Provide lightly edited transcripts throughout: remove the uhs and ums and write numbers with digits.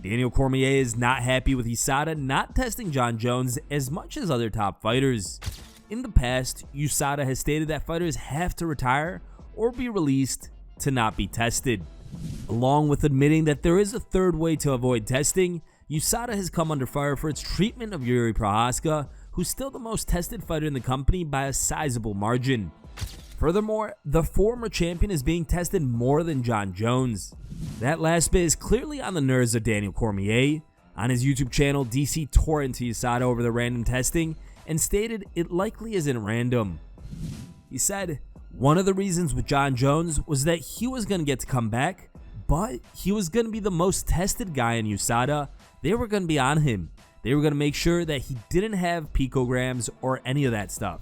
Daniel Cormier is not happy with USADA not testing Jon Jones as much as other top fighters. In the past, USADA has stated that fighters have to retire or be released to not be tested. Along with admitting that there is a third way to avoid testing, USADA has come under fire for its treatment of Yuri Prochazka, who's still the most tested fighter in the company by a sizable margin. Furthermore, the former champion is being tested more than Jon Jones. That last bit is clearly on the nerves of Daniel Cormier. On his YouTube channel, DC tore into USADA over the random testing and stated it likely isn't random. He said, one of the reasons with Jon Jones was that he was going to get to come back, but he was going to be the most tested guy in USADA. They were going to be on him. They were going to make sure that he didn't have picograms or any of that stuff.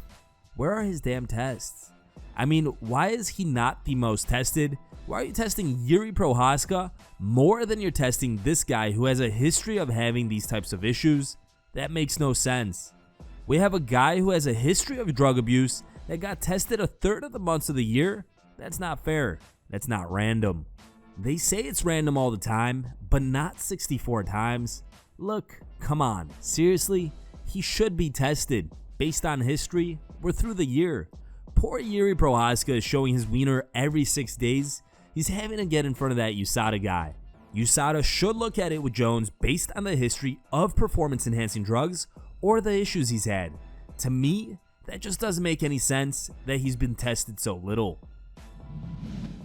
Where are his damn tests? I mean, why is he not the most tested? Why are you testing Yuri Prochazka more than you're testing this guy who has a history of having these types of issues? That makes no sense. We have a guy who has a history of drug abuse that got tested a third of the months of the year. That's not fair. That's not random. They say it's random all the time, but not 64 times. Look, come on, seriously? He should be tested. Based on history, we're through the year. Poor Yuri Prochazka is showing his wiener every 6 days. He's having to get in front of that USADA guy. USADA should look at it with Jones based on the history of performance-enhancing drugs or the issues he's had. To me, that just doesn't make any sense that he's been tested so little.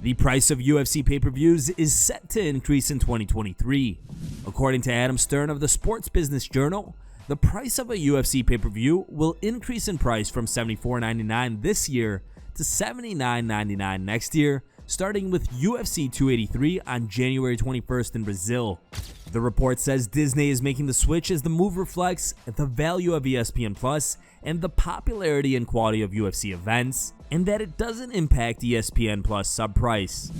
The price of UFC pay-per-views is set to increase in 2023. According to Adam Stern of the Sports Business Journal, the price of a UFC pay-per-view will increase in price from $74.99 this year to $79.99 next year, starting with UFC 283 on January 21st in Brazil. The report says Disney is making the switch as the move reflects the value of ESPN Plus and the popularity and quality of UFC events, and that it doesn't impact ESPN Plus sub price.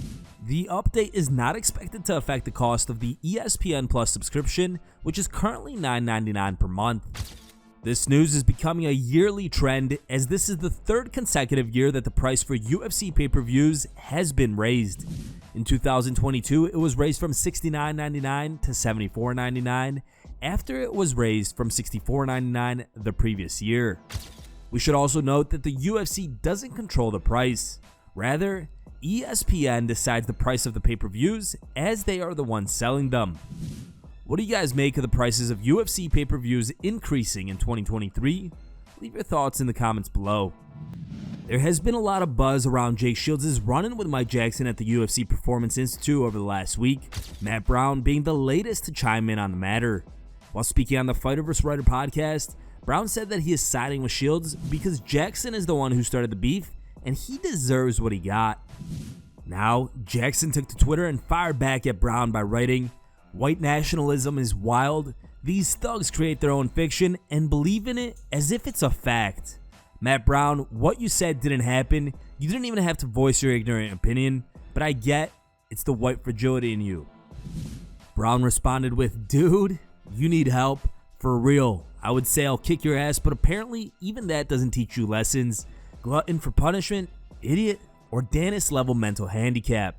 The update is not expected to affect the cost of the ESPN Plus subscription, which is currently $9.99 per month. This news is becoming a yearly trend, as this is the third consecutive year that the price for UFC pay-per-views has been raised. In 2022, it was raised from $69.99 to $74.99 after it was raised from $64.99 the previous year. We should also note that the UFC doesn't control the price. Rather, ESPN decides the price of the pay-per-views as they are the ones selling them. What do you guys make of the prices of UFC pay-per-views increasing in 2023? Leave your thoughts in the comments below. There has been a lot of buzz around Jake Shields' run-in with Mike Jackson at the UFC Performance Institute over the last week, Matt Brown being the latest to chime in on the matter. While speaking on the Fighter vs. Writer podcast, Brown said that he is siding with Shields because Jackson is the one who started the beef and he deserves what he got. Now, Jackson took to Twitter and fired back at Brown by writing, "White nationalism is wild. These thugs create their own fiction and believe in it as if it's a fact. Matt Brown, what you said didn't happen. You didn't even have to voice your ignorant opinion, but I get it's the white fragility in you." Brown responded with, "Dude, you need help. For real. I would say I'll kick your ass, but apparently even that doesn't teach you lessons. Glutton for punishment, idiot, or Dennis level mental handicap."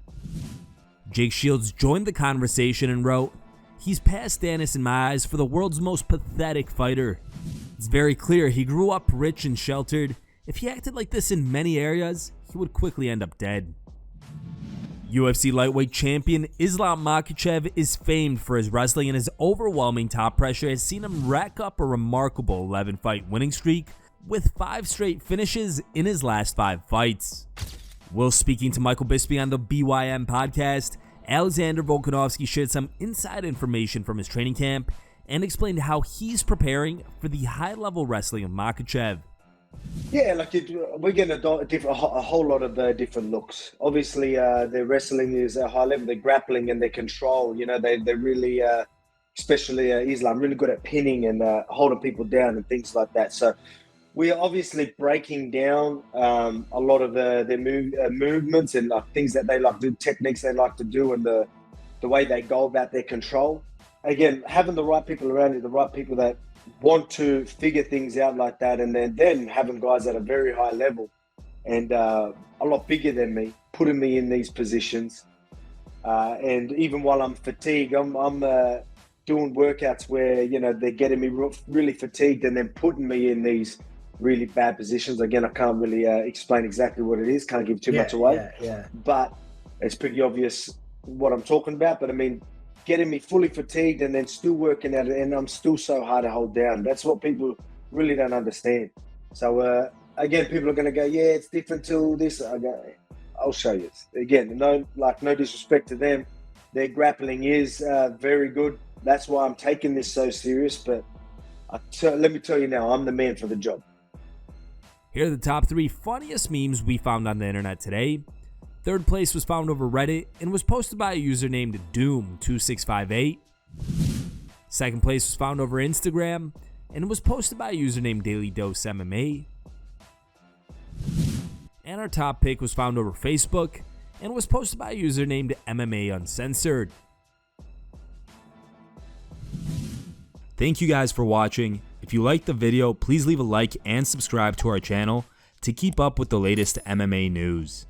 Jake Shields joined the conversation and wrote, "He's past Dennis in my eyes for the world's most pathetic fighter. It's very clear he grew up rich and sheltered. If he acted like this in many areas, he would quickly end up dead." UFC lightweight champion Islam Makhachev is famed for his wrestling, and his overwhelming top pressure has seen him rack up a remarkable 11-fight winning streak with 5 straight finishes in his last 5 fights. While speaking to Michael Bisping on the BYM podcast, Alexander Volkanovski shared some inside information from his training camp and explained how he's preparing for the high-level wrestling of Makhachev. Yeah, we're getting a whole lot of different looks. Obviously, their wrestling is a high level. Their grappling and their control, they're really, especially Islam, really good at pinning and holding people down and things like that. So we are obviously breaking down a lot of their movements and things that they like to do, techniques they like to do, and the way they go about their control. Again, having the right people around you, the right people that want to figure things out like that, and then having guys at a very high level and a lot bigger than me, putting me in these positions. And even while I'm fatigued, I'm doing workouts where, you know, they're getting me really fatigued and then putting me in these really bad positions. Again, I can't really explain exactly what it is. Can't give too much away. But it's pretty obvious what I'm talking about. But I mean, getting me fully fatigued and then still working at it, and I'm still so hard to hold down. That's what people really don't understand. So again, people are going to go, yeah, it's different to this. I go, I'll show you. Again, no disrespect to them. Their grappling is very good. That's why I'm taking this so serious. But let me tell you now, I'm the man for the job. Here are the top 3 funniest memes we found on the internet today. Third place was found over Reddit and was posted by a user named Doom2658. Second place was found over Instagram and was posted by a user named Daily Dose MMA. And our top pick was found over Facebook and was posted by a user named MMA Uncensored. Thank you guys for watching. If you liked the video, please leave a like and subscribe to our channel to keep up with the latest MMA news.